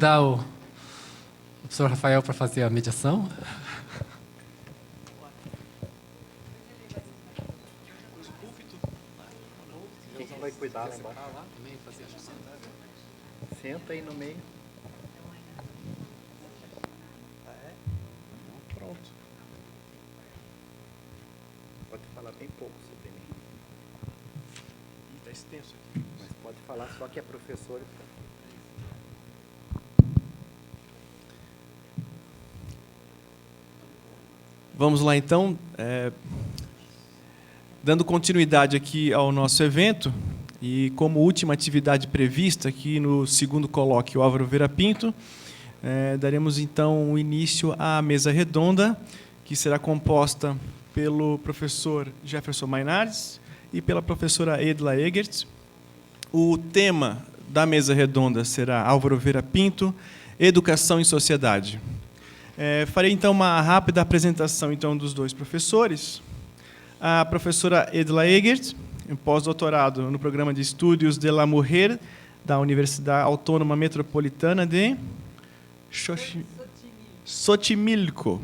Dá o professor Rafael para fazer a mediação. Quem que vai cuidar lá embaixo? Senta aí no meio. Pronto. Pode falar bem pouco sobre mim. Está extenso aqui. Mas pode falar só que é professor. Vamos lá, então. Dando continuidade aqui ao nosso evento, e como última atividade prevista aqui no segundo colóquio Álvaro Vieira Pinto, daremos então o início à mesa redonda, que será composta pelo professor Jefferson Maynardes e pela professora Edla Egert. O tema da mesa redonda será Álvaro Vieira Pinto, Educação em Sociedade. Farei, então, uma rápida apresentação então, dos dois professores. A professora Edla Egert, em pós-doutorado no Programa de Estudos de la Mujer, da Universidade Autônoma Metropolitana de Xochimilco,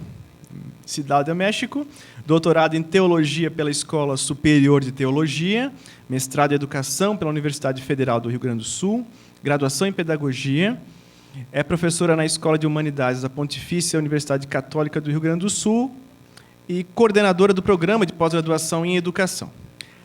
Cidade do México, doutorado em Teologia pela Escola Superior de Teologia, mestrado em Educação pela Universidade Federal do Rio Grande do Sul, graduação em Pedagogia. É professora na Escola de Humanidades da Pontifícia Universidade Católica do Rio Grande do Sul e coordenadora do Programa de Pós-Graduação em Educação.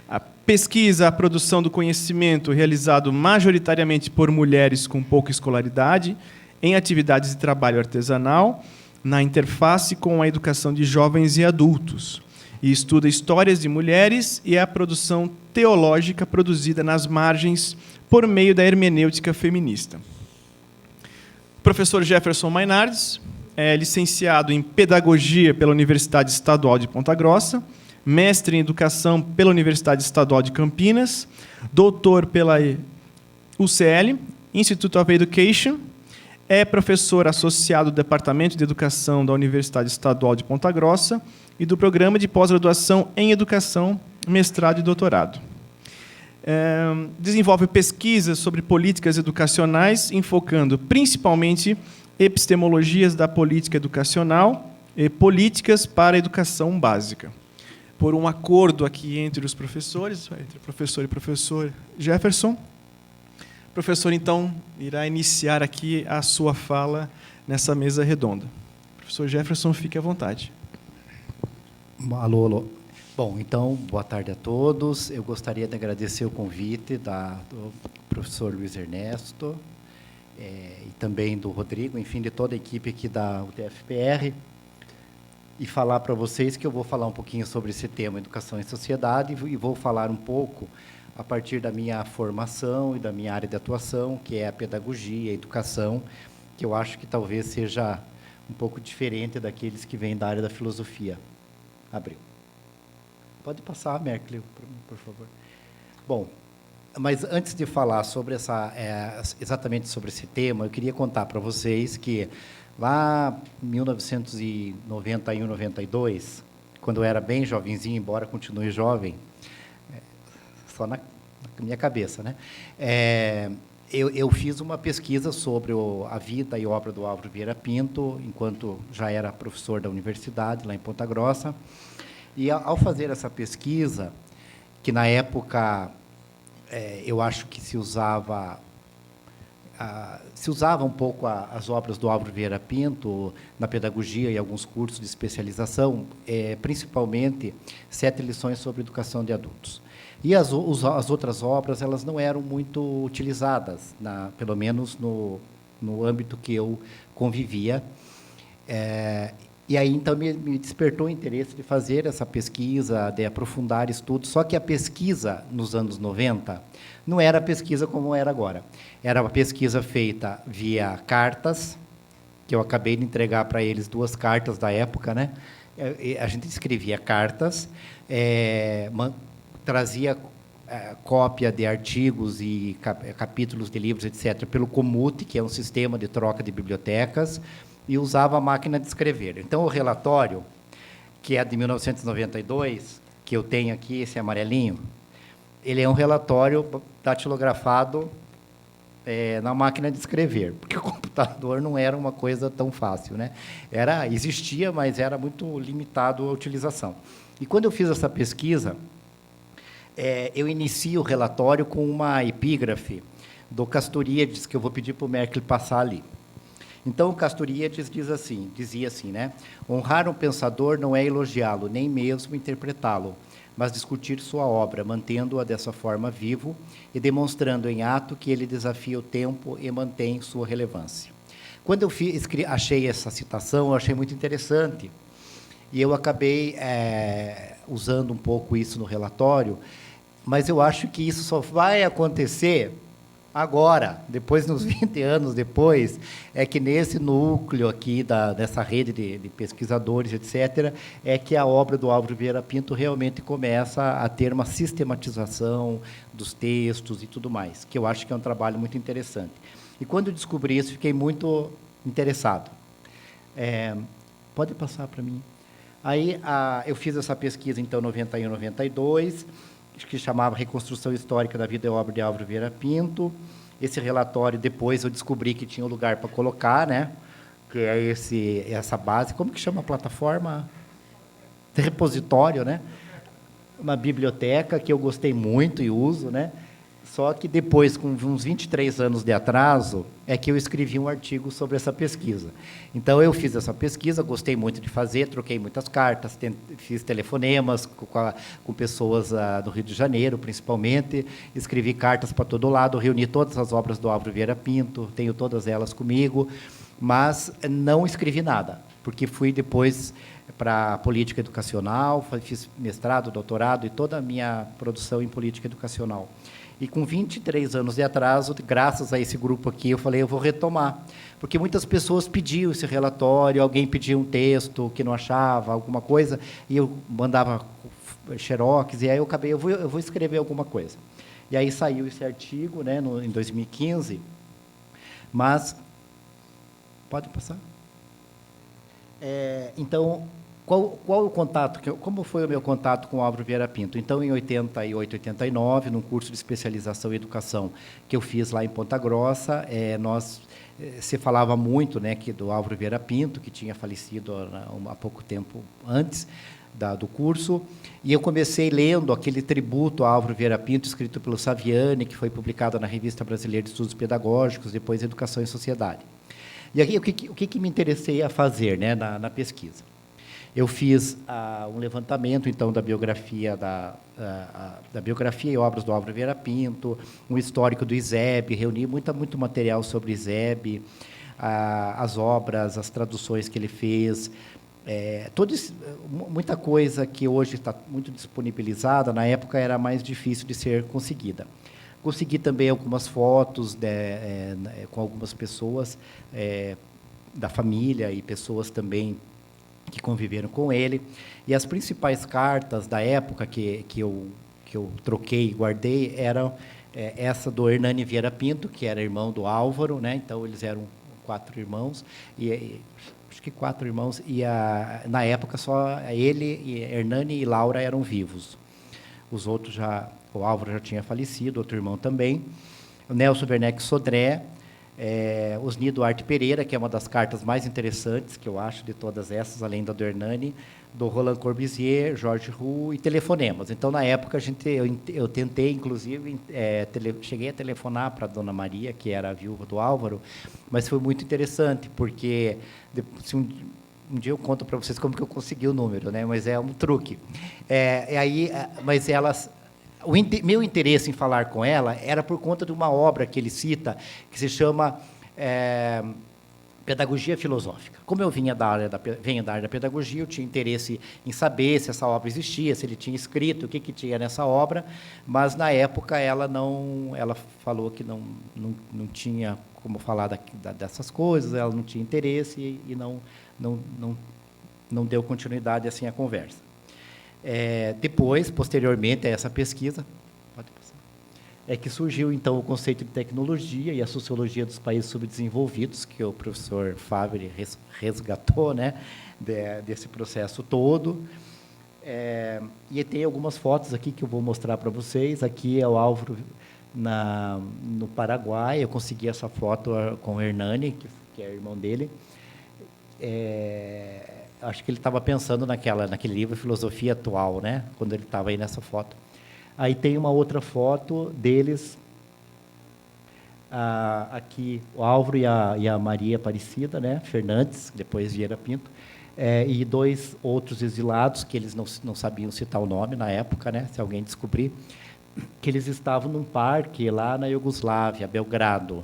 A pesquisa, a produção do conhecimento realizado majoritariamente por mulheres com pouca escolaridade em atividades de trabalho artesanal, na interface com a educação de jovens e adultos. E estuda histórias de mulheres e a produção teológica produzida nas margens por meio da hermenêutica feminista. Professor Jefferson Maynardes é licenciado em Pedagogia pela Universidade Estadual de Ponta Grossa, mestre em Educação pela Universidade Estadual de Campinas, doutor pela UCL, Institute of Education, é professor associado do Departamento de Educação da Universidade Estadual de Ponta Grossa e do Programa de Pós-Graduação em Educação, mestrado e doutorado. Desenvolve pesquisas sobre políticas educacionais, enfocando principalmente epistemologias da política educacional e políticas para a educação básica. Por um acordo aqui entre os professores, entre o professor e o professor Jefferson, o professor, então, irá iniciar aqui a sua fala nessa mesa redonda. Professor Jefferson, fique à vontade. Alô, alô. Bom, então, boa tarde a todos. Eu gostaria de agradecer o convite do professor Luiz Ernesto e também do Rodrigo, enfim, de toda a equipe aqui da UTFPR, e falar para vocês que eu vou falar um pouquinho sobre esse tema, Educação em Sociedade, e vou falar um pouco a partir da minha formação e da minha área de atuação, que é a pedagogia, a educação, que eu acho que talvez seja um pouco diferente daqueles que vêm da área da filosofia. Abriu. Pode passar, Merkel, por favor. Bom, mas antes de falar sobre exatamente sobre esse tema, eu queria contar para vocês que lá em 1991, 92, quando eu era bem jovenzinho, embora continue jovem, só na minha cabeça, né? Eu fiz uma pesquisa sobre a vida e obra do Álvaro Vieira Pinto, enquanto já era professor da universidade, lá em Ponta Grossa. E, ao fazer essa pesquisa, que na época eu acho que se usava um pouco as obras do Álvaro Vieira Pinto na pedagogia e alguns cursos de especialização, principalmente 7 lições sobre educação de adultos. E as outras obras, elas não eram muito utilizadas, pelo menos no âmbito que eu convivia. E aí, então, me despertou o interesse de fazer essa pesquisa, de aprofundar estudos. Só que a pesquisa, nos anos 90, não era a pesquisa como era agora. Era uma pesquisa feita via cartas, que eu acabei de entregar para eles 2 cartas da época, né? A gente escrevia cartas, trazia cópia de artigos e capítulos de livros, etc., pelo Comute, que é um sistema de troca de bibliotecas, e usava a máquina de escrever. Então, o relatório, que é de 1992, que eu tenho aqui, esse amarelinho, ele é um relatório datilografado na máquina de escrever, porque o computador não era uma coisa tão fácil, né? Existia, mas era muito limitado a utilização. E quando eu fiz essa pesquisa, eu inicio o relatório com uma epígrafe do Castoríades, que eu vou pedir para o Merkel passar ali. Então, o Castoríades dizia assim, né? Honrar um pensador não é elogiá-lo, nem mesmo interpretá-lo, mas discutir sua obra, mantendo-a dessa forma vivo e demonstrando em ato que ele desafia o tempo e mantém sua relevância. Quando eu achei essa citação, eu achei muito interessante, e eu acabei usando um pouco isso no relatório, mas eu acho que isso só vai acontecer agora, depois, nos 20 anos depois, é que nesse núcleo aqui, dessa rede de pesquisadores, etc., é que a obra do Álvaro Vieira Pinto realmente começa a ter uma sistematização dos textos e tudo mais, que eu acho que é um trabalho muito interessante. E quando eu descobri isso, fiquei muito interessado. Pode passar para mim? Aí, eu fiz essa pesquisa, então, em 91, 92, que chamava Reconstrução Histórica da Vida e Obra de Álvaro Vieira Pinto. Esse relatório, depois, eu descobri que tinha um lugar para colocar, né? Que é essa base. Como que chama a plataforma? Repositório, né? Uma biblioteca que eu gostei muito e uso, né? Só que depois, com uns 23 anos de atraso, é que eu escrevi um artigo sobre essa pesquisa. Então, eu fiz essa pesquisa, gostei muito de fazer, troquei muitas cartas, fiz telefonemas com pessoas do Rio de Janeiro, principalmente, escrevi cartas para todo lado, reuni todas as obras do Álvaro Vieira Pinto, tenho todas elas comigo, mas não escrevi nada, porque fui depois para a política educacional, fiz mestrado, doutorado e toda a minha produção em política educacional. E com 23 anos de atraso, graças a esse grupo aqui, eu falei, eu vou retomar. Porque muitas pessoas pediam esse relatório, alguém pedia um texto que não achava, alguma coisa, e eu mandava xerox, e aí eu vou escrever alguma coisa. E aí saiu esse artigo, né, em 2015, mas... Pode passar? Então... Qual o contato? Como foi o meu contato com o Álvaro Vieira Pinto? Então, em 88, 89, num curso de especialização em educação que eu fiz lá em Ponta Grossa, se falava muito, né, do Álvaro Vieira Pinto, que tinha falecido há pouco tempo antes do curso, e eu comecei lendo aquele tributo a Álvaro Vieira Pinto, escrito pelo Saviani, que foi publicado na Revista Brasileira de Estudos Pedagógicos, depois Educação e Sociedade. E aí, o que me interessei a fazer, né, na pesquisa? Eu fiz um levantamento, então, da biografia e obras do Álvaro Vieira Pinto, um histórico do ISEB, reuni muito material sobre o ISEB, as obras, as traduções que ele fez, muita coisa que hoje está muito disponibilizada, na época era mais difícil de ser conseguida. Consegui também algumas fotos com algumas pessoas da família e pessoas também que conviveram com ele, e as principais cartas da época que eu troquei e guardei eram essa do Hernani Vieira Pinto, que era irmão do Álvaro, né? Então eles eram 4 irmãos, acho que 4 irmãos, e na época só ele, Hernani e Laura eram vivos. Os outros o Álvaro já tinha falecido, outro irmão também. O Nelson Werneck Sodré, Osni Duarte Pereira, que é uma das cartas mais interessantes, que eu acho, de todas essas, além da do Hernani, do Roland Corbusier, Jorge Roux e telefonemas. Então, na época, eu tentei, inclusive, cheguei a telefonar para a dona Maria, que era a viúva do Álvaro, mas foi muito interessante, porque um dia eu conto para vocês como que eu consegui o número, né? Mas é um truque. Mas elas... meu interesse em falar com ela era por conta de uma obra que ele cita, que se chama Pedagogia Filosófica. Como eu venho da área da pedagogia, eu tinha interesse em saber se essa obra existia, se ele tinha escrito, o que tinha nessa obra, mas, na época, ela falou que não tinha como falar dessas coisas, ela não tinha interesse e não deu continuidade assim à conversa. Depois, posteriormente a essa pesquisa, é que surgiu, então, o conceito de tecnologia e a sociologia dos países subdesenvolvidos, que o professor Favre resgatou, né, desse processo todo. E tem algumas fotos aqui que eu vou mostrar para vocês. Aqui é o Álvaro no Paraguai. Eu consegui essa foto com o Hernani, que é irmão dele. Acho que ele estava pensando naquele livro Filosofia Atual, né? Quando ele estava aí nessa foto. Aí tem uma outra foto deles, aqui o Álvaro e a Maria Aparecida, né? Fernandes, depois Vieira Pinto, e 2 outros exilados, que eles não sabiam citar o nome na época, né? Se alguém descobrir, que eles estavam num parque lá na Iugoslávia, Belgrado.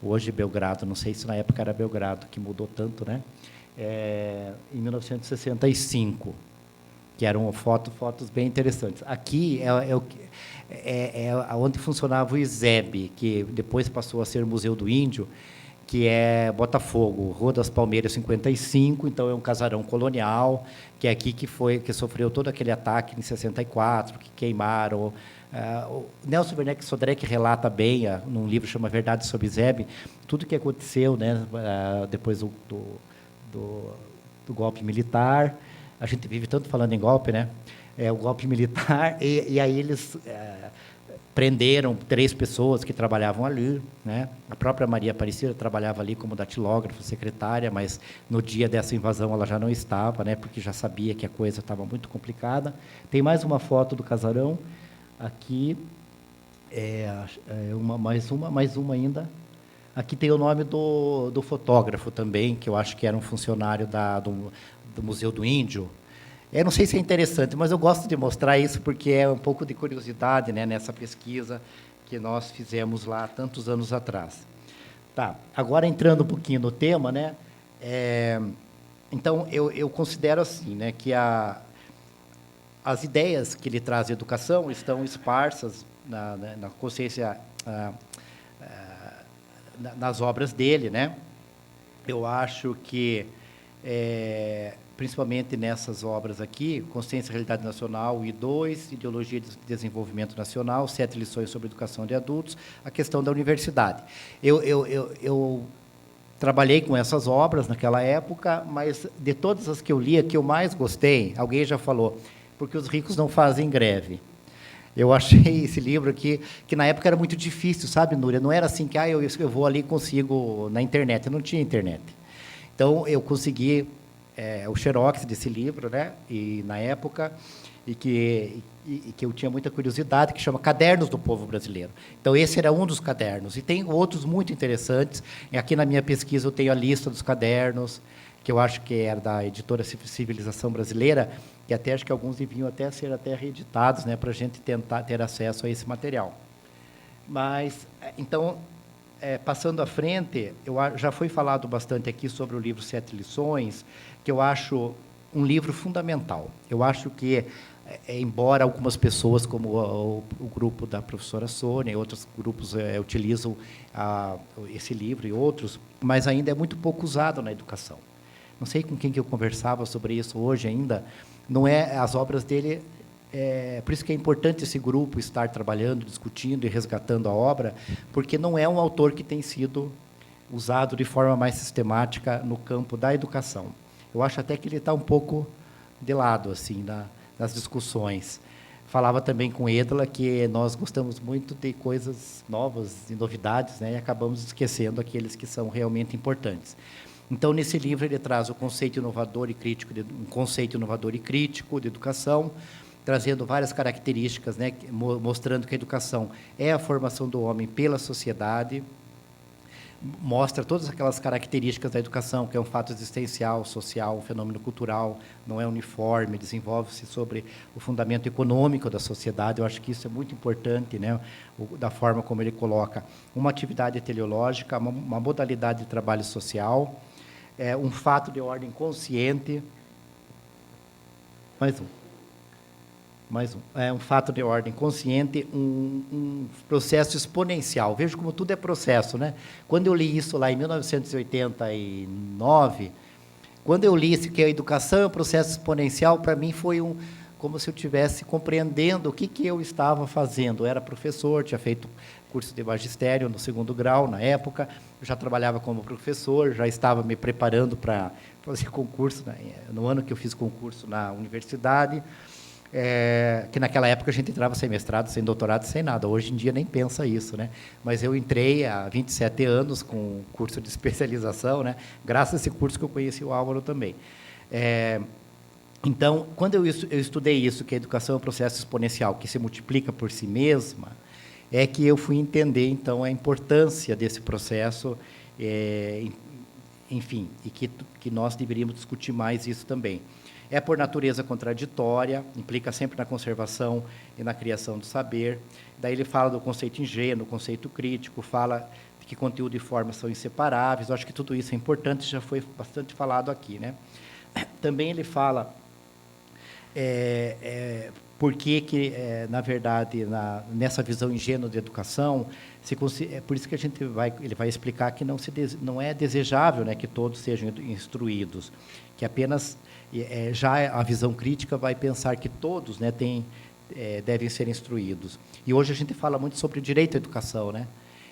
Hoje Belgrado, não sei se na época era Belgrado, que mudou tanto, né? Em 1965, que eram fotos bem interessantes. Aqui é onde funcionava o ISEB, que depois passou a ser Museu do Índio, que é Botafogo, Rua das Palmeiras 55, então é um casarão colonial, que é aqui que sofreu todo aquele ataque em 64, que queimaram. O Nelson Werneck Sodré relata bem, num livro que chama Verdade sobre ISEB, tudo o que aconteceu, né, depois do golpe militar. A gente vive tanto falando em golpe, né? O golpe militar, e aí eles prenderam 3 pessoas que trabalhavam ali, né? A própria Maria Aparecida trabalhava ali como datilógrafa, secretária, mas no dia dessa invasão ela já não estava, né? Porque já sabia que a coisa estava muito complicada. Tem mais uma foto do casarão aqui, mais uma ainda. Aqui tem o nome do fotógrafo também, que eu acho que era um funcionário do Museu do Índio. Não sei se é interessante, mas eu gosto de mostrar isso porque é um pouco de curiosidade, né, nessa pesquisa que nós fizemos lá tantos anos atrás. Tá, agora entrando um pouquinho no tema, né, então eu considero assim, né, que as ideias que ele traz de educação estão esparsas na consciência, nas obras dele, né? Eu acho que, principalmente nessas obras aqui, Consciência e Realidade Nacional, I2, Ideologia de Desenvolvimento Nacional, 7 lições sobre educação de adultos, a questão da universidade. Eu trabalhei com essas obras naquela época, mas de todas as que eu li, a que eu mais gostei, alguém já falou, porque os ricos não fazem greve. Eu achei esse livro aqui, que na época era muito difícil, sabe, Núria? Não era assim que eu vou ali e consigo na internet. Eu não tinha internet. Então, eu consegui o xerox desse livro, né? E, na época, e que eu tinha muita curiosidade, que chama Cadernos do Povo Brasileiro. Então, esse era um dos cadernos. E tem outros muito interessantes. E aqui na minha pesquisa eu tenho a lista dos cadernos, que eu acho que era da editora Civilização Brasileira, que até acho que alguns deviam até ser reeditados, né, para a gente tentar ter acesso a esse material. Mas, então, passando à frente, já foi falado bastante aqui sobre o livro 7 Lições, que eu acho um livro fundamental. Eu acho que, embora algumas pessoas, como o grupo da professora Sônia e outros grupos utilizam esse livro e outros, mas ainda é muito pouco usado na educação. Não sei com quem que eu conversava sobre isso hoje ainda. Não é as obras dele. Por isso que é importante esse grupo estar trabalhando, discutindo e resgatando a obra, porque não é um autor que tem sido usado de forma mais sistemática no campo da educação. Eu acho até que ele está um pouco de lado assim nas discussões. Falava também com Edla que nós gostamos muito de coisas novas e novidades, né, e acabamos esquecendo aqueles que são realmente importantes. Então, nesse livro, ele traz o conceito inovador e crítico, um conceito inovador e crítico de educação, trazendo várias características, né, mostrando que a educação é a formação do homem pela sociedade, mostra todas aquelas características da educação, que é um fato existencial, social, um fenômeno cultural, não é uniforme, desenvolve-se sobre o fundamento econômico da sociedade. Eu acho que isso é muito importante, né, da forma como ele coloca uma atividade teleológica, uma modalidade de trabalho social, um fato de ordem consciente, um fato de ordem consciente, um processo exponencial. Veja como tudo é processo, né? Quando eu li isso lá em 1989, quando eu li isso, que a educação é um processo exponencial, para mim foi como se eu estivesse compreendendo o que eu estava fazendo. Eu era professor, tinha feito curso de magistério no 2º grau, na época, eu já trabalhava como professor, já estava me preparando para fazer concurso, né? No ano que eu fiz concurso na universidade. que naquela época a gente entrava sem mestrado, sem doutorado, sem nada. Hoje em dia nem pensa isso, né? Mas eu entrei há 27 anos com curso de especialização, né? Graças a esse curso que eu conheci o Álvaro também. Então, quando eu estudei isso, que a educação é um processo exponencial, que se multiplica por si mesma, é que eu fui entender, então, a importância desse processo, enfim, e que nós deveríamos discutir mais isso também. É por natureza contraditória, implica sempre na conservação e na criação do saber. Daí ele fala do conceito ingênuo, conceito crítico, fala que conteúdo e forma são inseparáveis. Eu acho que tudo isso é importante, já foi bastante falado aqui, né? Também ele fala por que na verdade, nessa visão ingênua de educação, é por isso que ele vai explicar que não é desejável, né, que todos sejam instruídos, que apenas já a visão crítica vai pensar que todos, né, devem ser instruídos. E hoje a gente fala muito sobre direito à educação, né?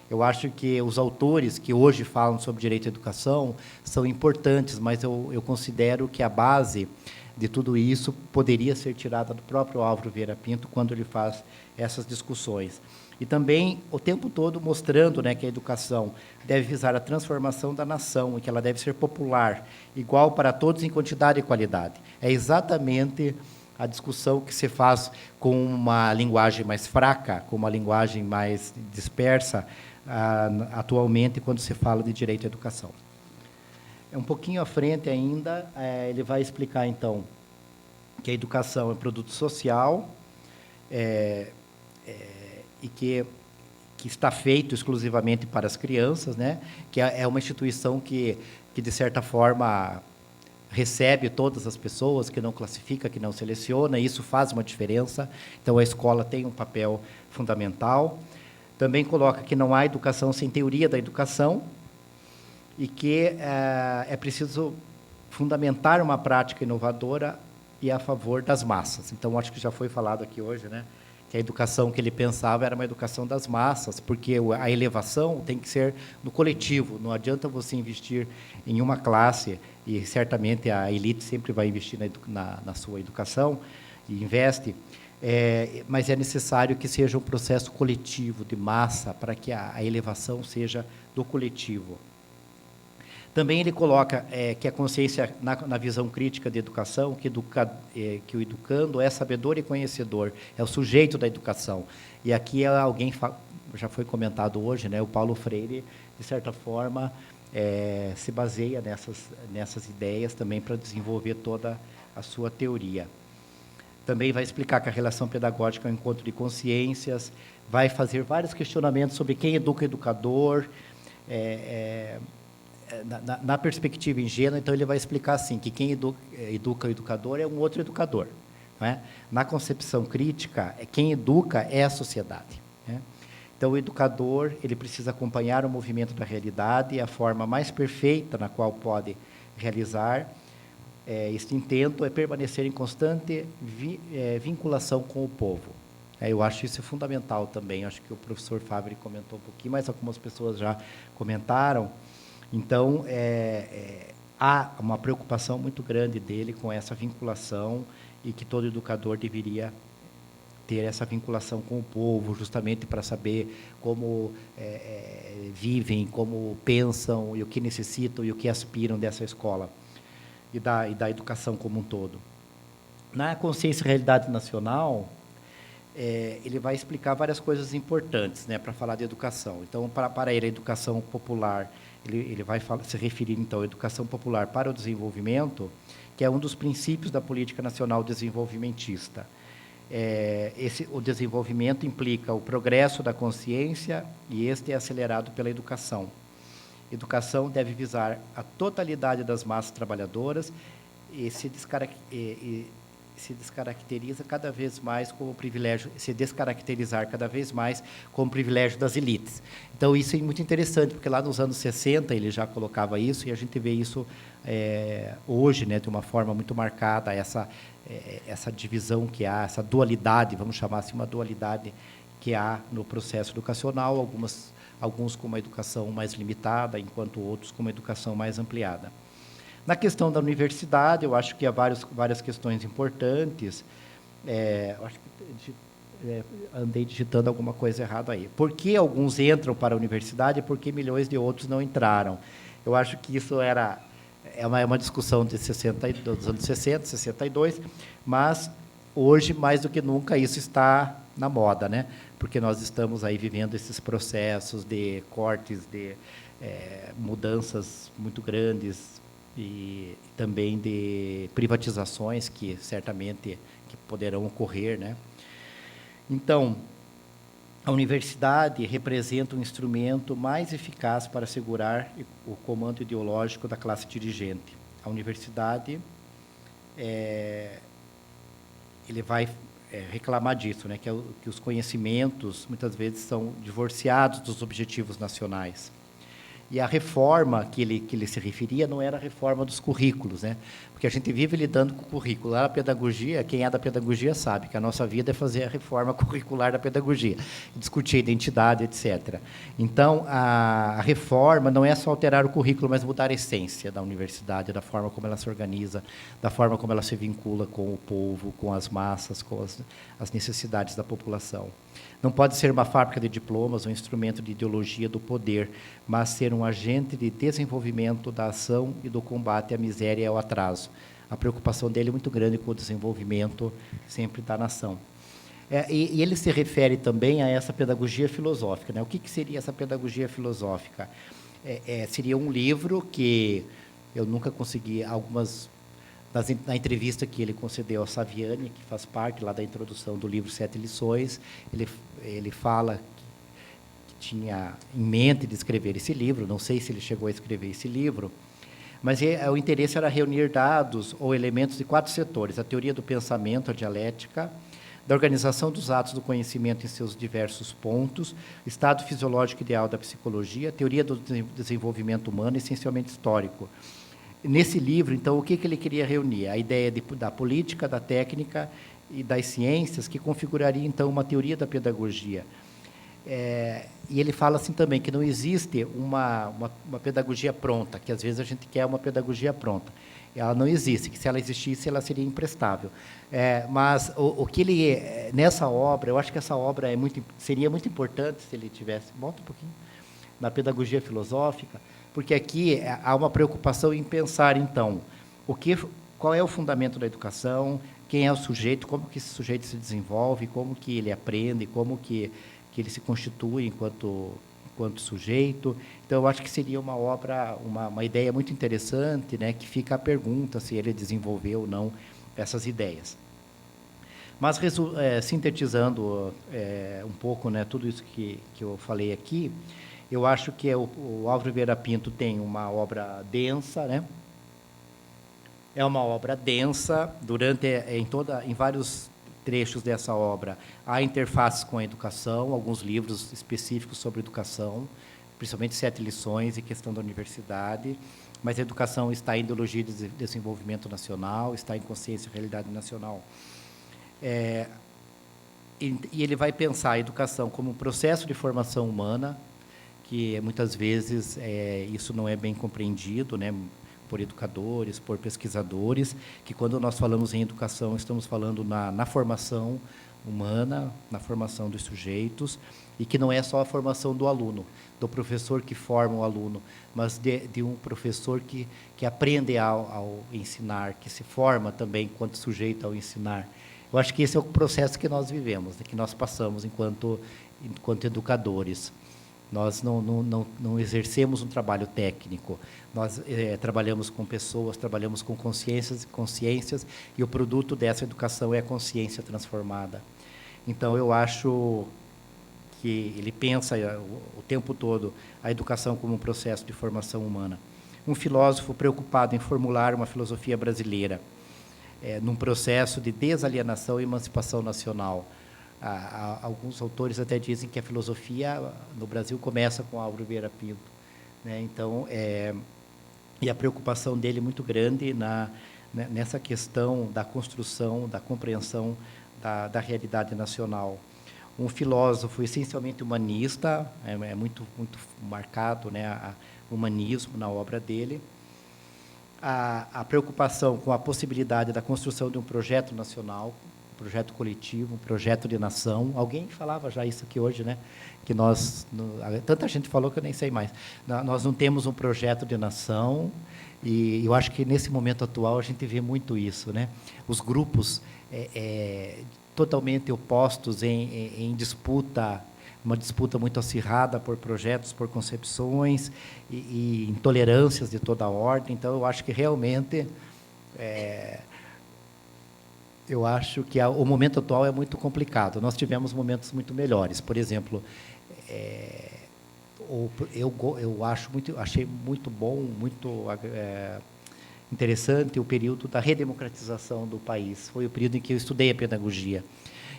Eu acho que os autores que hoje falam sobre direito à educação são importantes, mas eu considero que a base de tudo isso poderia ser tirada do próprio Álvaro Vieira Pinto quando ele faz essas discussões. E também o tempo todo mostrando, né, que a educação deve visar a transformação da nação e que ela deve ser popular, igual para todos em quantidade e qualidade. É exatamente a discussão que se faz com uma linguagem mais fraca, com uma linguagem mais dispersa, atualmente, quando se fala de direito à educação. Um pouquinho à frente ainda, ele vai explicar, então, que a educação é um produto social e que está feito exclusivamente para as crianças, né? Que é uma instituição que, de certa forma, recebe todas as pessoas, que não classifica, que não seleciona, e isso faz uma diferença. Então, a escola tem um papel fundamental. Também coloca que não há educação sem teoria da educação, e que é preciso fundamentar uma prática inovadora e a favor das massas. Então, acho que já foi falado aqui hoje, né, que a educação que ele pensava era uma educação das massas, porque a elevação tem que ser no coletivo. Não adianta você investir em uma classe, e certamente a elite sempre vai investir na sua educação, e investe, mas é necessário que seja um processo coletivo, de massa, para que a elevação seja do coletivo. Também ele coloca que a consciência, na visão crítica de educação, que o educando é sabedor e conhecedor, é o sujeito da educação. E aqui já foi comentado hoje, né, o Paulo Freire, de certa forma, se baseia nessas ideias também para desenvolver toda a sua teoria. Também vai explicar que a relação pedagógica é um encontro de consciências, vai fazer vários questionamentos sobre quem educa o educador, na perspectiva ingênua. Então, ele vai explicar assim, que quem educa o educador é um outro educador. Não é? Na concepção crítica, quem educa é a sociedade. Né? Então, o educador ele precisa acompanhar o movimento da realidade, e a forma mais perfeita na qual pode realizar este intento é permanecer em constante vinculação com o povo. Eu acho isso fundamental também. Acho que o professor Fabri comentou um pouquinho, mas algumas pessoas já comentaram. Então, há uma preocupação muito grande dele com essa vinculação, e que todo educador deveria ter essa vinculação com o povo, justamente para saber como vivem, como pensam, e o que necessitam e o que aspiram dessa escola e da educação como um todo. Na consciência e realidade nacional, ele vai explicar várias coisas importantes, né, para falar de educação. Então, para ele, a educação popular, ele vai se referir, então, à educação popular para o desenvolvimento, que é um dos princípios da política nacional desenvolvimentista. O desenvolvimento implica o progresso da consciência, e este é acelerado pela educação. Educação deve visar a totalidade das massas trabalhadoras e se descaracteriza cada vez mais como privilégio, se descaracterizar cada vez mais como privilégio das elites. Então, isso é muito interessante, porque lá nos anos 60 ele já colocava isso, e a gente vê isso hoje, né, de uma forma muito marcada, essa divisão que há, essa dualidade, vamos chamar assim, uma dualidade que há no processo educacional, alguns com uma educação mais limitada, enquanto outros com uma educação mais ampliada. Na questão da universidade, eu acho que há várias questões importantes. Eu acho que andei digitando alguma coisa errada aí. Por que alguns entram para a universidade e por que milhões de outros não entraram? Eu acho que isso é uma discussão dos anos 60, 62, mas hoje, mais do que nunca, isso está na moda, né? Porque nós estamos aí vivendo esses processos de cortes, de mudanças muito grandes e também de privatizações que certamente que poderão ocorrer, né? Então, a universidade representa um instrumento mais eficaz para assegurar o comando ideológico da classe dirigente. A universidade, ele vai reclamar disso, né, que os conhecimentos, muitas vezes, são divorciados dos objetivos nacionais. E a reforma que ele se referia não era a reforma dos currículos, né? Porque a gente vive lidando com o currículo. Lá na pedagogia, quem é da pedagogia sabe que a nossa vida é fazer a reforma curricular da pedagogia, discutir identidade, etc. Então, a reforma não é só alterar o currículo, mas mudar a essência da universidade, da forma como ela se organiza, da forma como ela se vincula com o povo, com as massas, com as necessidades da população. Não pode ser uma fábrica de diplomas, um instrumento de ideologia do poder, mas ser um agente de desenvolvimento da ação e do combate à miséria e ao atraso. A preocupação dele é muito grande com o desenvolvimento sempre da nação. E ele se refere também a essa pedagogia filosófica, né? O que seria essa pedagogia filosófica? Seria um livro que eu nunca consegui, na entrevista que ele concedeu ao Saviani, que faz parte lá da introdução do livro 7 Lições, ele fala que tinha em mente de escrever esse livro, não sei se ele chegou a escrever esse livro, mas o interesse era reunir dados ou elementos de 4 setores: a teoria do pensamento, a dialética, da organização dos atos do conhecimento em seus diversos pontos, estado fisiológico ideal da psicologia, teoria do desenvolvimento humano, essencialmente histórico. Nesse livro, então, o que ele queria reunir? A ideia da política, da técnica e das ciências, que configuraria, então, uma teoria da pedagogia. E ele fala assim também, que não existe uma pedagogia pronta, que às vezes a gente quer uma pedagogia pronta. Ela não existe, que se ela existisse, ela seria imprestável. Mas o que ele, nessa obra, eu acho que essa obra seria muito importante se ele tivesse, volta um pouquinho, na pedagogia filosófica, porque aqui há uma preocupação em pensar, então, qual é o fundamento da educação, quem é o sujeito, como que esse sujeito se desenvolve, como que ele aprende, como que ele se constitui enquanto sujeito. Então, eu acho que seria uma obra, uma ideia muito interessante, né, que fica a pergunta se ele desenvolveu ou não essas ideias. Mas, sintetizando um pouco, né, tudo isso que eu falei aqui, eu acho que o Álvaro Vieira Pinto tem uma obra densa, né? É uma obra densa, em vários trechos dessa obra, há interfaces com a educação, alguns livros específicos sobre educação, principalmente 7 lições e questão da universidade, mas a educação está em ideologia de desenvolvimento nacional, está em consciência e realidade nacional. E ele vai pensar a educação como um processo de formação humana, que muitas vezes isso não é bem compreendido, né, por educadores, por pesquisadores, que quando nós falamos em educação, estamos falando na formação humana, na formação dos sujeitos, e que não é só a formação do aluno, do professor que forma o aluno, mas de um professor que aprende ao ensinar, que se forma também enquanto sujeito ao ensinar. Eu acho que esse é o processo que nós vivemos, que nós passamos enquanto educadores. Nós não exercemos um trabalho técnico, nós trabalhamos com pessoas, trabalhamos com consciências, e o produto dessa educação é a consciência transformada. Então, eu acho que ele pensa o tempo todo a educação como um processo de formação humana. Um filósofo preocupado em formular uma filosofia brasileira, num processo de desalienação e emancipação nacional. Alguns autores até dizem que a filosofia no Brasil começa com Álvaro Vieira Pinto, né? Então, e a preocupação dele é muito grande nessa questão da construção, da compreensão da realidade nacional. Um filósofo essencialmente humanista, muito marcado, né, o humanismo na obra dele. A preocupação com a possibilidade da construção de um projeto nacional, um projeto coletivo, um projeto de nação. Alguém falava já isso aqui hoje, né? Que nós, tanta gente falou que eu nem sei mais. Nós não temos um projeto de nação, e eu acho que nesse momento atual a gente vê muito isso, né? Os grupos totalmente opostos em disputa, uma disputa muito acirrada por projetos, por concepções e intolerâncias de toda a ordem. Então, eu acho que realmente eu acho que o momento atual é muito complicado. Nós tivemos momentos muito melhores. Por exemplo, achei muito bom, muito interessante o período da redemocratização do país. Foi o período em que eu estudei a pedagogia.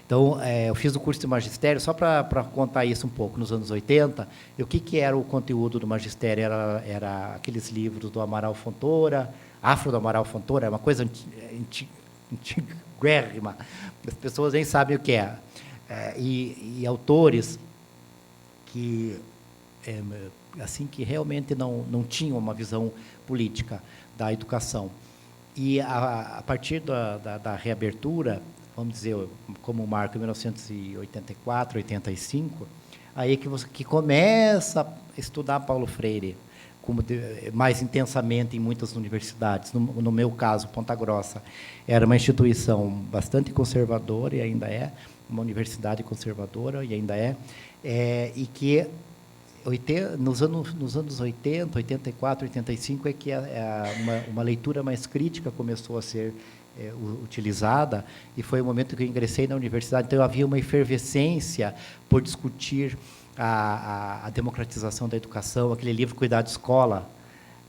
Então, eu fiz o curso de magistério, só para contar isso um pouco, nos anos 80, e o que era o conteúdo do magistério? Era aqueles livros do Amaral Fontoura, Afro do Amaral Fontoura, é uma coisa antiguérrima, as pessoas nem sabem o que é. E autores que, assim, que realmente não tinham uma visão política da educação. E, a partir da reabertura, vamos dizer, como marco em 1984, 85, aí que começa a estudar Paulo Freire mais intensamente em muitas universidades. No meu caso, Ponta Grossa era uma instituição bastante conservadora, e ainda é, uma universidade conservadora, e ainda e que nos anos 80, 84, 85, é que uma leitura mais crítica começou a ser utilizada, e foi o momento que eu ingressei na universidade. Então, havia uma efervescência por discutir a democratização da educação, aquele livro Cuidado Escola,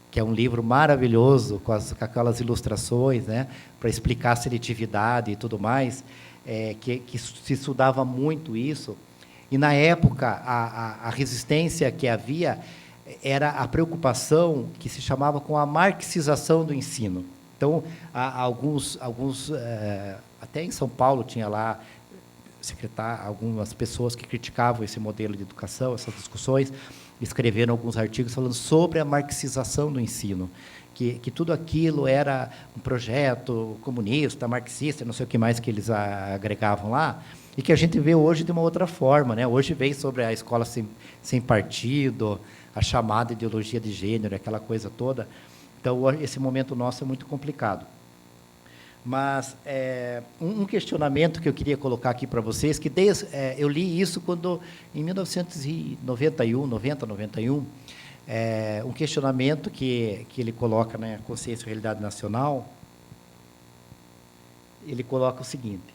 que é um livro maravilhoso, com aquelas ilustrações, né, para explicar a seletividade e tudo mais, que se estudava muito isso. E, na época, a resistência que havia era a preocupação que se chamava com a marxização do ensino. Então, alguns até em São Paulo tinha lá algumas pessoas que criticavam esse modelo de educação, essas discussões, escreveram alguns artigos falando sobre a marxização do ensino, que tudo aquilo era um projeto comunista, marxista, não sei o que mais que eles agregavam lá, e que a gente vê hoje de uma outra forma, né? Hoje vem sobre a escola sem partido, a chamada ideologia de gênero, aquela coisa toda. Então, esse momento nosso é muito complicado. Mas um questionamento que eu queria colocar aqui para vocês, que eu li isso quando, em 1991, 91, um questionamento que ele coloca na Consciência e Realidade Nacional, ele coloca o seguinte: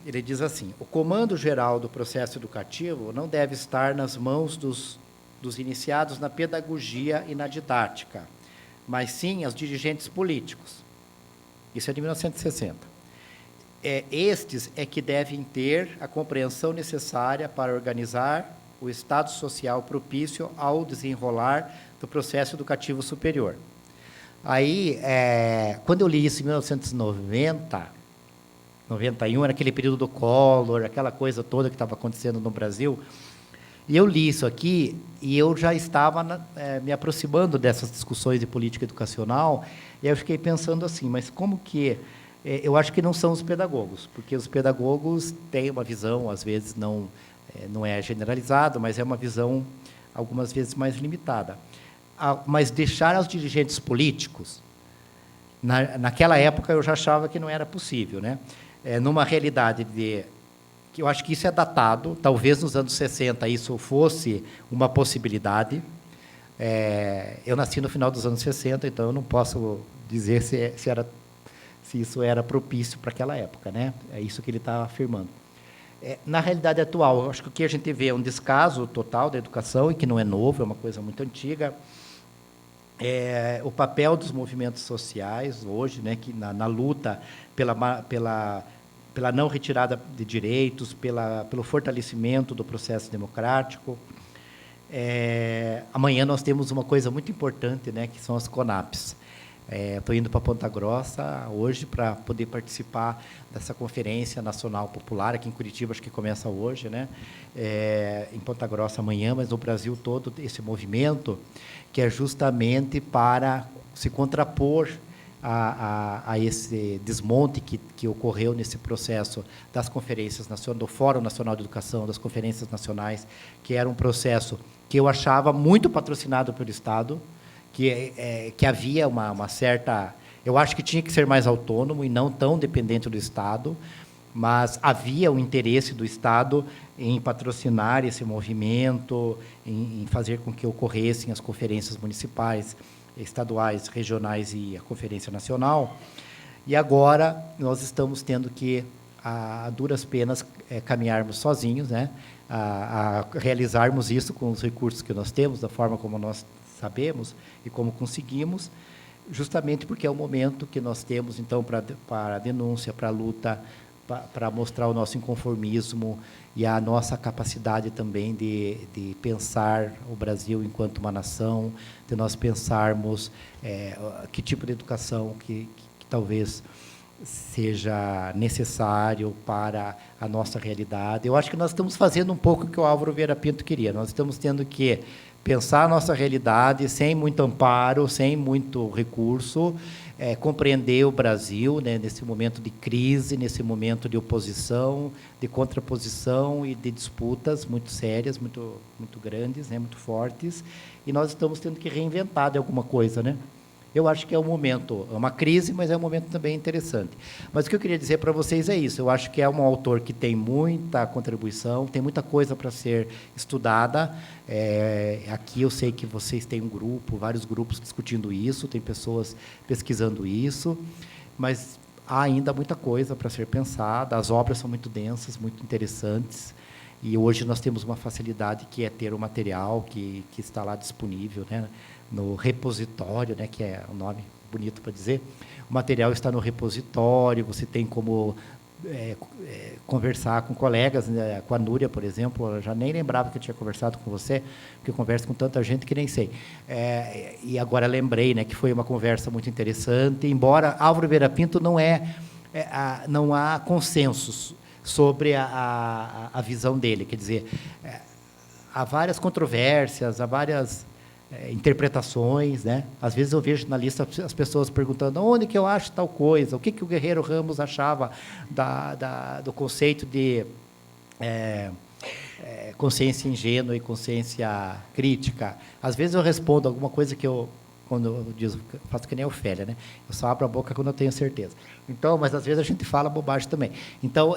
ele diz assim: o comando geral do processo educativo não deve estar nas mãos dos iniciados na pedagogia e na didática, mas sim aos dirigentes políticos. Isso é de 1960. Estes que devem ter a compreensão necessária para organizar o estado social propício ao desenrolar do processo educativo superior. Aí, quando eu li isso em 1990, 91, era aquele período do Collor, aquela coisa toda que estava acontecendo no Brasil, e eu li isso aqui, e eu já estava me aproximando dessas discussões de política educacional, e aí eu fiquei pensando assim, mas como que... eu acho que não são os pedagogos, porque os pedagogos têm uma visão, às vezes não é generalizada, mas é uma visão, algumas vezes, mais limitada. Mas deixar aos dirigentes políticos, naquela época eu já achava que não era possível, né? Numa realidade que eu acho que isso é datado, talvez nos anos 60 isso fosse uma possibilidade. Eu nasci no final dos anos 60, então eu não posso dizer se isso era propício para aquela época, né? É isso que ele está afirmando. Na realidade atual, eu acho que o que a gente vê é um descaso total da educação, e que não é novo, é uma coisa muito antiga. O papel dos movimentos sociais hoje, né, que na luta pela não retirada de direitos, pelo fortalecimento do processo democrático. Amanhã nós temos uma coisa muito importante, né, que são as CONAPs. Estou indo para Ponta Grossa hoje para poder participar dessa Conferência Nacional Popular, aqui em Curitiba, acho que começa hoje, né? Em Ponta Grossa amanhã, mas no Brasil todo, esse movimento, que é justamente para se contrapor a esse desmonte que ocorreu nesse processo das conferências nacionais, do Fórum Nacional de Educação, das conferências nacionais, que era um processo que eu achava muito patrocinado pelo Estado, que havia uma certa... Eu acho que tinha que ser mais autônomo e não tão dependente do Estado, mas havia o interesse do Estado em patrocinar esse movimento, em fazer com que ocorressem as conferências municipais, estaduais, regionais e a Conferência Nacional. E agora nós estamos tendo que, a duras penas, caminharmos sozinhos, né? A realizarmos isso com os recursos que nós temos, da forma como nós sabemos e como conseguimos, justamente porque é o momento que nós temos, então, para a denúncia, para a luta, para mostrar o nosso inconformismo e a nossa capacidade também de pensar o Brasil enquanto uma nação, de nós pensarmos que tipo de educação que talvez seja necessário para a nossa realidade. Eu acho que nós estamos fazendo um pouco o que o Álvaro Vieira Pinto queria. Nós estamos tendo que pensar a nossa realidade sem muito amparo, sem muito recurso, compreender o Brasil, né, nesse momento de crise, nesse momento de oposição, de contraposição e de disputas muito sérias, muito grandes, né, muito fortes, e nós estamos tendo que reinventar de alguma coisa, né? Eu acho que é um momento, é uma crise, mas é um momento também interessante. Mas o que eu queria dizer para vocês é isso, eu acho que é um autor que tem muita contribuição, tem muita coisa para ser estudada. Aqui eu sei que vocês têm um grupo, vários grupos discutindo isso, tem pessoas pesquisando isso, mas há ainda muita coisa para ser pensada, as obras são muito densas, muito interessantes, e hoje nós temos uma facilidade que é ter o material que está lá disponível, né, no repositório, né, que é um nome bonito para dizer. O material está no repositório, você tem como conversar com colegas, né, com a Núria, por exemplo, eu já nem lembrava que eu tinha conversado com você, porque eu converso com tanta gente que nem sei. E agora lembrei, né, que foi uma conversa muito interessante, embora Álvaro Vieira Pinto não há consensos sobre a visão dele, quer dizer, há várias controvérsias, há várias interpretações, né? Às vezes eu vejo na lista as pessoas perguntando onde que eu acho tal coisa, o que o Guerreiro Ramos achava do conceito de consciência ingênua e consciência crítica. Às vezes eu respondo alguma coisa que quando eu faço que nem a Ofélia, né? Eu só abro a boca quando eu tenho certeza. Então, mas às vezes a gente fala bobagem também. Então,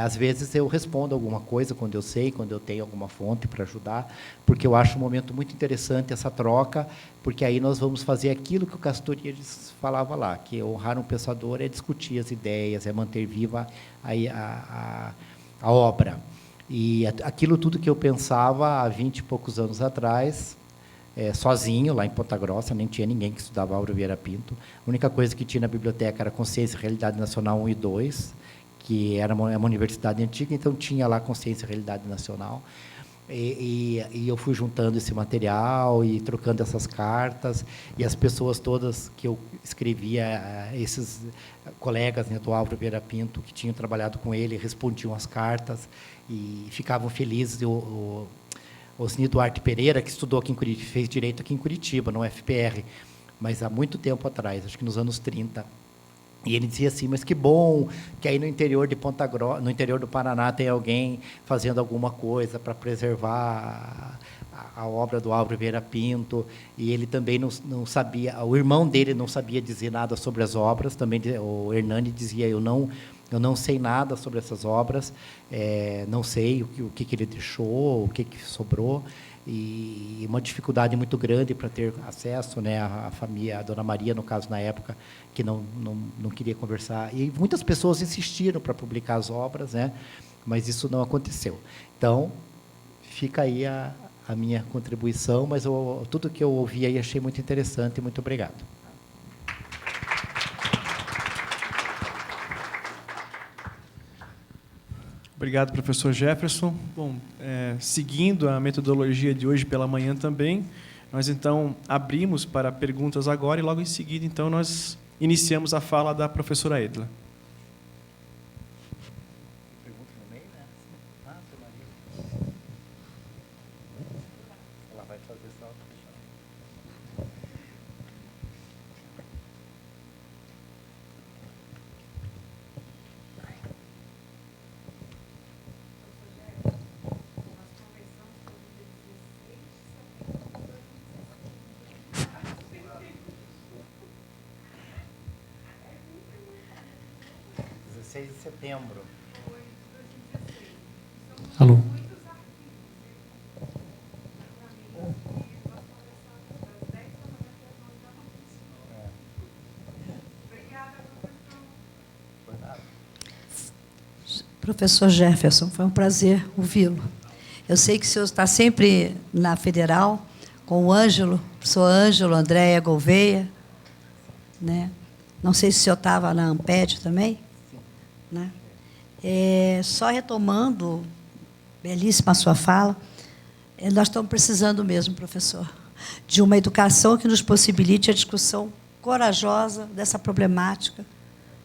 às vezes eu respondo alguma coisa quando eu sei, quando eu tenho alguma fonte para ajudar, porque eu acho um momento muito interessante essa troca, porque aí nós vamos fazer aquilo que o Castoriadis falava lá, que honrar um pensador é discutir as ideias, é manter viva a obra. E aquilo tudo que eu pensava há 20 e poucos anos atrás, sozinho, lá em Ponta Grossa, nem tinha ninguém que estudava Álvaro Vieira Pinto. A única coisa que tinha na biblioteca era Consciência e Realidade Nacional 1 e 2, que era uma universidade antiga, então tinha lá Consciência e Realidade Nacional. E eu fui juntando esse material e trocando essas cartas, e as pessoas todas que eu escrevia, esses colegas, né, do Álvaro Vieira Pinto, que tinham trabalhado com ele, respondiam as cartas e ficavam felizes. O Osni Duarte Pereira, que estudou aqui em Curitiba, fez direito aqui em Curitiba, no FPR, mas há muito tempo atrás, acho que nos anos 30. E ele dizia assim, mas que bom que aí no interior de Ponta Grossa, no interior do Paraná, tem alguém fazendo alguma coisa para preservar a obra do Álvaro Vieira Pinto. E ele também não sabia, o irmão dele não sabia dizer nada sobre as obras, também o Hernani dizia, eu não sei nada sobre essas obras, não sei o que ele deixou, o que sobrou, e uma dificuldade muito grande para ter acesso, né, à família, a Dona Maria, no caso, na época, que não queria conversar. E muitas pessoas insistiram para publicar as obras, né, mas isso não aconteceu. Então, fica aí a minha contribuição, mas tudo que eu ouvi aí achei muito interessante. Muito obrigado. Obrigado, professor Jefferson. Bom, seguindo a metodologia de hoje pela manhã também, nós, então, abrimos para perguntas agora e, logo em seguida, então, nós iniciamos a fala da professora Edla. Pergunta no meio, né? Ela vai fazer só. 16 de setembro. Alô. Professor Jefferson, foi um prazer ouvi-lo. Eu sei que o senhor está sempre na Federal, com o Ângelo, professor Ângelo, Andréia Gouveia, né? Não sei se o senhor estava na Amped também. Né? Só retomando, belíssima a sua fala, nós estamos precisando mesmo, professor, de uma educação que nos possibilite a discussão corajosa dessa problemática,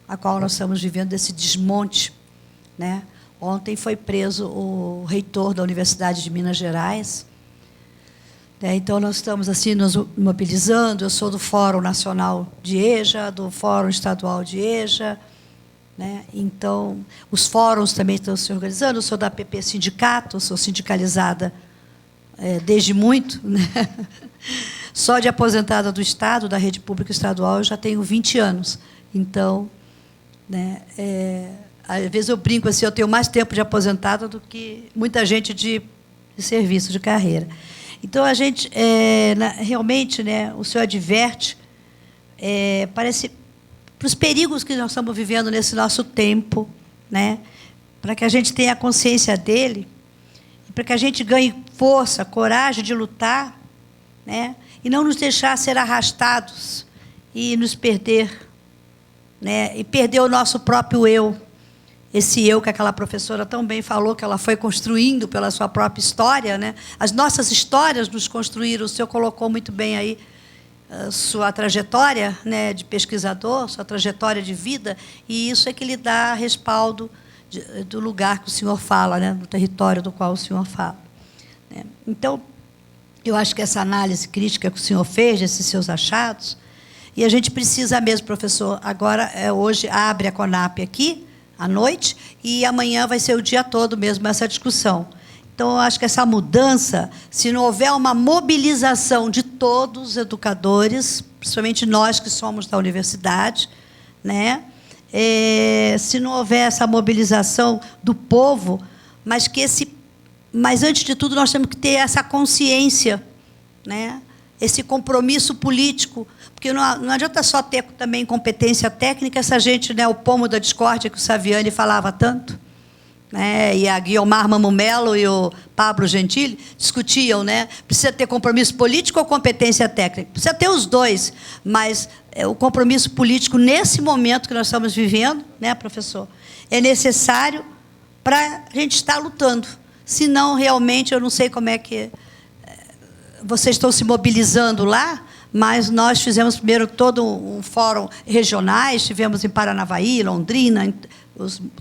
a qual nós estamos vivendo, desse desmonte. Né? Ontem foi preso o reitor da Universidade de Minas Gerais. Então, nós estamos assim, nos mobilizando. Eu sou do Fórum Nacional de EJA, do Fórum Estadual de EJA. Né? Então, os fóruns também estão se organizando. Eu sou da PP Sindicato, sou sindicalizada desde muito. Né? Só de aposentada do Estado, da rede pública estadual, eu já tenho 20 anos. Então, né, às vezes eu brinco assim, eu tenho mais tempo de aposentada do que muita gente de serviço, de carreira. Então, a gente, realmente, né, o senhor adverte, parece, para os perigos que nós estamos vivendo nesse nosso tempo, né, para que a gente tenha a consciência dele, para que a gente ganhe força, coragem de lutar, né, e não nos deixar ser arrastados e nos perder, né, e perder o nosso próprio eu. Esse eu que aquela professora tão bem falou, que ela foi construindo pela sua própria história. Né? As nossas histórias nos construíram. O senhor colocou muito bem aí sua trajetória, né, de pesquisador, sua trajetória de vida, e isso é que lhe dá respaldo do lugar que o senhor fala, né, do território do qual o senhor fala. Né? Então, eu acho que essa análise crítica que o senhor fez, esses seus achados, e a gente precisa mesmo, professor, agora, hoje, abre a CONAP aqui, à noite, e amanhã vai ser o dia todo mesmo essa discussão. Então, eu acho que essa mudança, se não houver uma mobilização de todos os educadores, principalmente nós que somos da universidade, né? Se não houver essa mobilização do povo, mas antes de tudo, nós temos que ter essa consciência, né? Esse compromisso político, porque não adianta só ter também competência técnica, essa gente, né, o pomo da discórdia que o Saviani falava tanto, né, e a Guiomar Mamumelo e o Pablo Gentili discutiam, né, precisa ter compromisso político ou competência técnica? Precisa ter os dois, mas o compromisso político, nesse momento que nós estamos vivendo, né, professor, é necessário para a gente estar lutando. Senão, realmente, eu não sei como é que vocês estão se mobilizando lá, mas nós fizemos primeiro todo um fórum regionais, tivemos em Paranavaí, Londrina,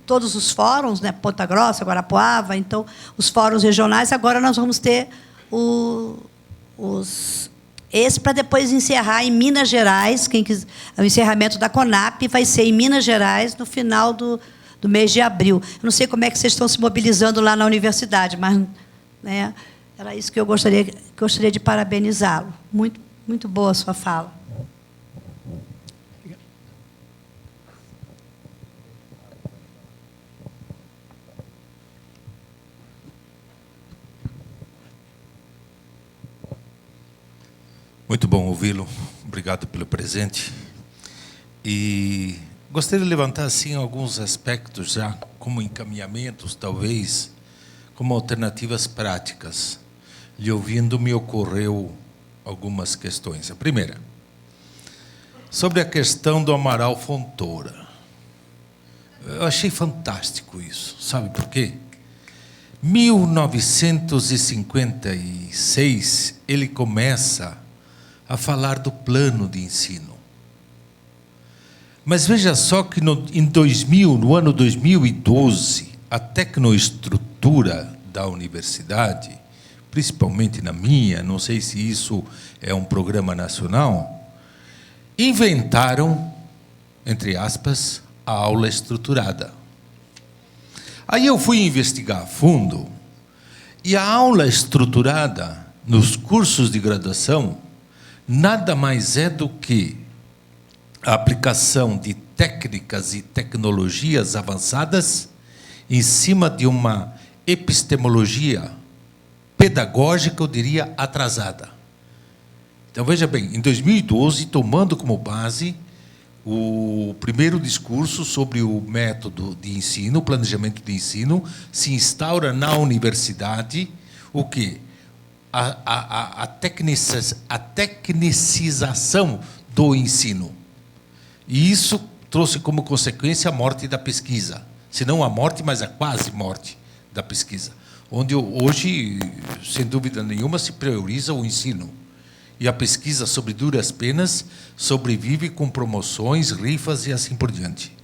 todos os fóruns, né, Ponta Grossa, Guarapuava, então, os fóruns regionais. Agora nós vamos ter esse para depois encerrar em Minas Gerais. O encerramento da CONAP vai ser em Minas Gerais, no final do mês de abril. Eu não sei como é que vocês estão se mobilizando lá na universidade, mas, né, era isso que eu gostaria de parabenizá-lo. Muito, muito boa a sua fala. Muito bom ouvi-lo. Obrigado pelo presente. E gostaria de levantar assim alguns aspectos já como encaminhamentos, talvez, como alternativas práticas. Lhe ouvindo, me ocorreu algumas questões. A primeira, sobre a questão do Amaral Fontoura. Eu achei fantástico isso. Sabe por quê? 1956, ele começa a falar do plano de ensino. Mas veja só que no ano 2012, a tecnoestrutura da universidade, principalmente na minha, não sei se isso é um programa nacional, inventaram, entre aspas, a aula estruturada. Aí eu fui investigar a fundo, e a aula estruturada, nos cursos de graduação, nada mais é do que a aplicação de técnicas e tecnologias avançadas em cima de uma epistemologia pedagógica, eu diria, atrasada. Então, veja bem, em 2012, tomando como base o primeiro discurso sobre o método de ensino, o planejamento de ensino, se instaura na universidade o quê? A tecnicização do ensino. E isso trouxe como consequência a morte da pesquisa. Se não a morte, mas a quase morte da pesquisa. Onde hoje, sem dúvida nenhuma, se prioriza o ensino. E a pesquisa sobre duras penas sobrevive com promoções, rifas e assim por diante.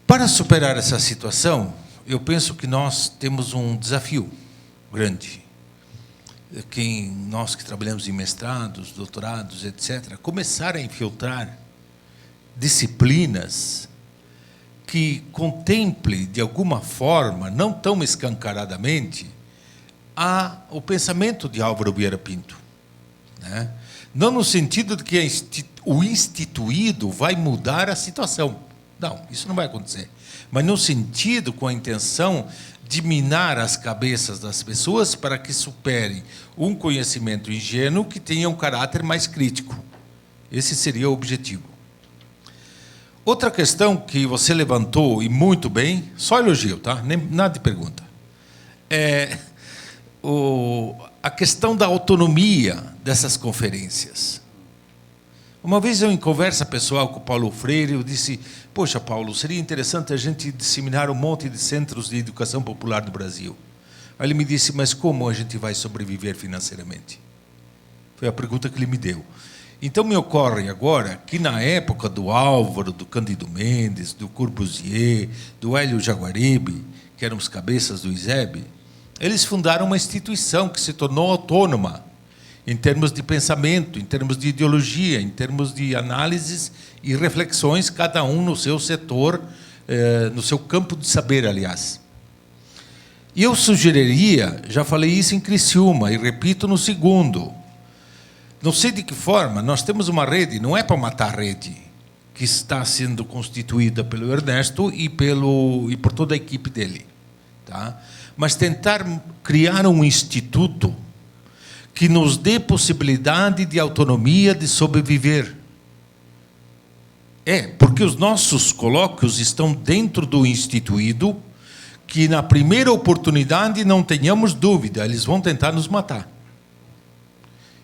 Para superar essa situação, eu penso que nós temos um desafio grande. Nós que trabalhamos em mestrados, doutorados, etc., começar a infiltrar disciplinas que contemple, de alguma forma, não tão escancaradamente, o pensamento de Álvaro Vieira Pinto. Né? Não no sentido de que o instituído vai mudar a situação. Não, isso não vai acontecer. Mas no sentido, com a intenção de minar as cabeças das pessoas para que superem um conhecimento ingênuo que tenha um caráter mais crítico. Esse seria o objetivo. Outra questão que você levantou, e muito bem, só elogio, tá? Nada de pergunta. A questão da autonomia dessas conferências. Uma vez eu, em conversa pessoal com o Paulo Freire, eu disse, poxa, Paulo, seria interessante a gente disseminar um monte de centros de educação popular no Brasil. Aí ele me disse, mas como a gente vai sobreviver financeiramente? Foi a pergunta que ele me deu. Então, me ocorre agora que, na época do Álvaro, do Cândido Mendes, do Corbusier, do Hélio Jaguaribe, que eram os cabeças do ISEB, eles fundaram uma instituição que se tornou autônoma, em termos de pensamento, em termos de ideologia, em termos de análises e reflexões, cada um no seu setor, no seu campo de saber, aliás. E eu sugeriria, já falei isso em Criciúma, e repito no segundo, não sei de que forma, nós temos uma rede, não é para matar a rede, que está sendo constituída pelo Ernesto e por toda a equipe dele. Tá? Mas tentar criar um instituto que nos dê possibilidade de autonomia de sobreviver. Porque os nossos colóquios estão dentro do instituído, que na primeira oportunidade, não tenhamos dúvida, eles vão tentar nos matar.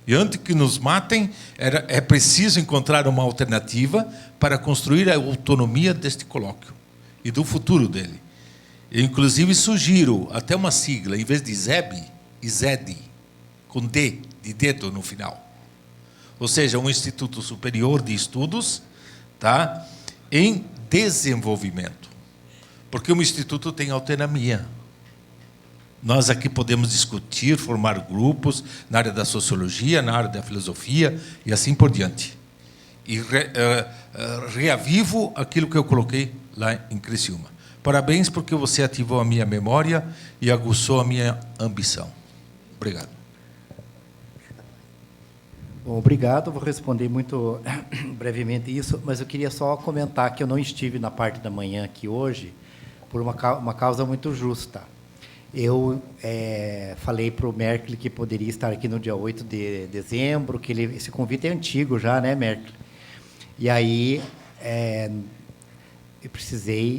E antes que nos matem, é preciso encontrar uma alternativa para construir a autonomia deste colóquio e do futuro dele. Eu, inclusive, sugiro até uma sigla, em vez de ISEB, ISED, com D, de dedo no final. Ou seja, um Instituto Superior de Estudos, tá, em desenvolvimento. Porque o Instituto tem autonomia. Nós aqui podemos discutir, formar grupos na área da sociologia, na área da filosofia e assim por diante. E reavivo aquilo que eu coloquei lá em Criciúma. Parabéns, porque você ativou a minha memória e aguçou a minha ambição. Obrigado. Bom, obrigado. Vou responder muito brevemente isso, mas eu queria só comentar que eu não estive na parte da manhã aqui hoje por uma causa muito justa. Eu falei para o Merkel que poderia estar aqui no dia 8 de dezembro, que esse convite é antigo já, né, Merkel? E aí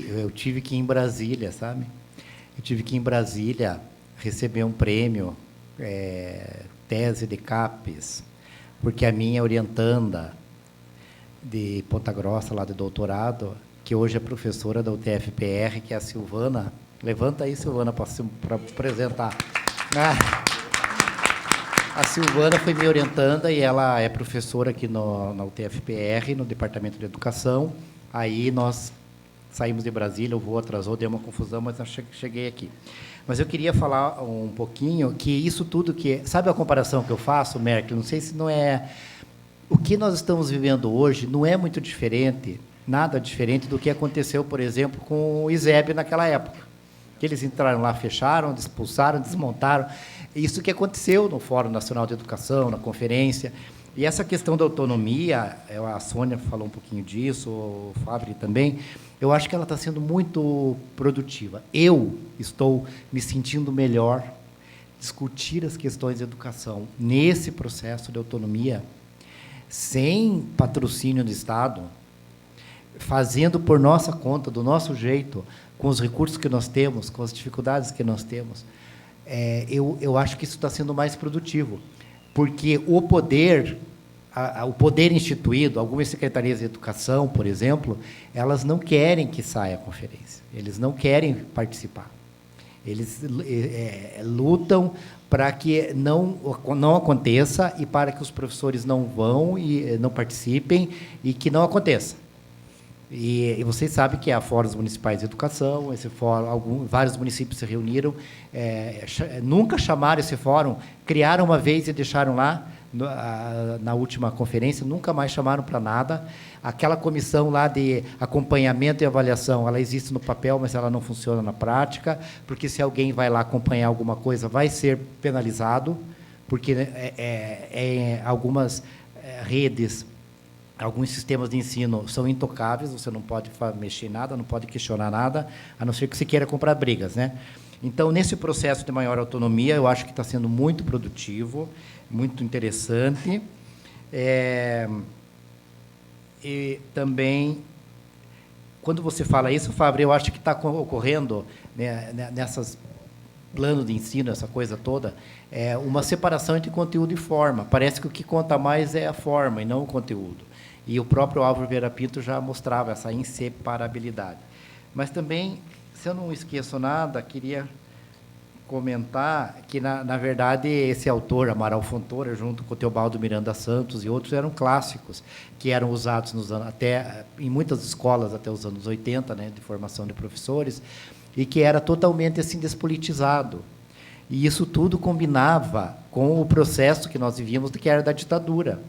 eu tive que ir em Brasília, sabe? Eu tive que ir em Brasília receber um prêmio, tese de CAPES, porque a minha orientanda de Ponta Grossa, lá de doutorado, que hoje é professora da UTF-PR, que é a Silvana. Levanta aí, Silvana, para apresentar. A Silvana foi minha orientanda e ela é professora aqui na UTF-PR, no Departamento de Educação. Aí nós saímos de Brasília, o voo atrasou, deu uma confusão, mas eu cheguei aqui. Mas eu queria falar um pouquinho que isso tudo que... Sabe a comparação que eu faço, Merkel? Não sei se não é... O que nós estamos vivendo hoje não é muito diferente, nada diferente do que aconteceu, por exemplo, com o ISEB naquela época. Que eles entraram lá, fecharam, expulsaram, desmontaram. Isso que aconteceu no Fórum Nacional de Educação, na conferência. E essa questão da autonomia, a Sônia falou um pouquinho disso, o Fábio também, eu acho que ela está sendo muito produtiva. Eu estou me sentindo melhor discutir as questões de educação nesse processo de autonomia, sem patrocínio do Estado, fazendo por nossa conta, do nosso jeito, com os recursos que nós temos, com as dificuldades que nós temos. Eu acho que isso está sendo mais produtivo, porque o poder instituído, algumas secretarias de educação, por exemplo, elas não querem que saia a conferência, eles não querem participar. Eles lutam para que não aconteça e para que os professores não vão e não participem e que não aconteça. E vocês sabem que há fóruns municipais de educação, esse fórum, vários municípios se reuniram, nunca chamaram esse fórum, criaram uma vez e deixaram lá, na última conferência, nunca mais chamaram para nada. Aquela comissão lá de acompanhamento e avaliação, ela existe no papel, mas ela não funciona na prática, porque se alguém vai lá acompanhar alguma coisa, vai ser penalizado, porque algumas redes, alguns sistemas de ensino são intocáveis, você não pode mexer em nada, não pode questionar nada, a não ser que você queira comprar brigas, né? Então, nesse processo de maior autonomia, eu acho que está sendo muito produtivo, muito interessante. E também, quando você fala isso, Fábio, eu acho que está ocorrendo, né, nessas planos de ensino, essa coisa toda, uma separação entre conteúdo e forma. Parece que o que conta mais é a forma e não o conteúdo. E o próprio Álvaro Vieira Pinto já mostrava essa inseparabilidade. Mas também, se eu não esqueço nada, queria comentar que, na verdade, esse autor, Amaral Fontoura, junto com o Teobaldo Miranda Santos e outros, eram clássicos, que eram usados em muitas escolas até os anos 80, né, de formação de professores, e que era totalmente assim, despolitizado. E isso tudo combinava com o processo que nós vivíamos, que era da ditadura.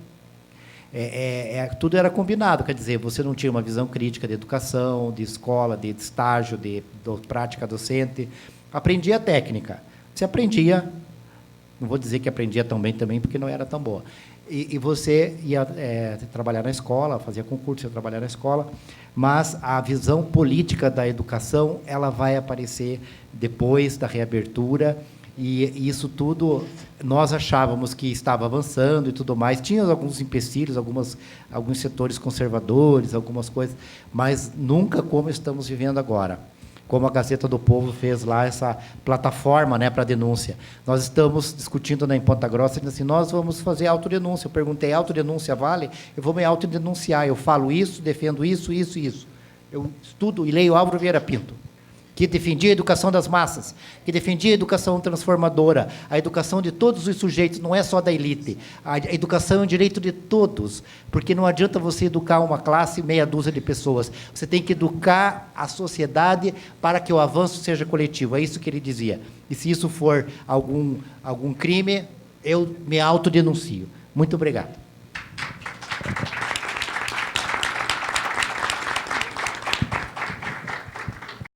Tudo era combinado, quer dizer, você não tinha uma visão crítica de educação, de escola, de estágio, de prática docente. Aprendia técnica. Você aprendia, não vou dizer que aprendia tão bem também, porque não era tão boa. E você ia trabalhar na escola, fazia concurso, ia trabalhar na escola, mas a visão política da educação ela vai aparecer depois da reabertura, e isso tudo nós achávamos que estava avançando e tudo mais. Tinha alguns empecilhos, alguns setores conservadores, algumas coisas, mas nunca como estamos vivendo agora. Como a Gazeta do Povo fez lá essa plataforma, né, para denúncia. Nós estamos discutindo em Ponta Grossa, dizendo assim, nós vamos fazer autodenúncia. Eu perguntei, autodenúncia vale? Eu vou me autodenunciar. Eu falo isso, defendo isso, isso e isso. Eu estudo e leio Álvaro Vieira Pinto, que defendia a educação das massas, que defendia a educação transformadora, a educação de todos os sujeitos, não é só da elite. A educação é um direito de todos, porque não adianta você educar uma classe e meia dúzia de pessoas. Você tem que educar a sociedade para que o avanço seja coletivo. É isso que ele dizia. E se isso for algum crime, eu me autodenuncio. Muito obrigado.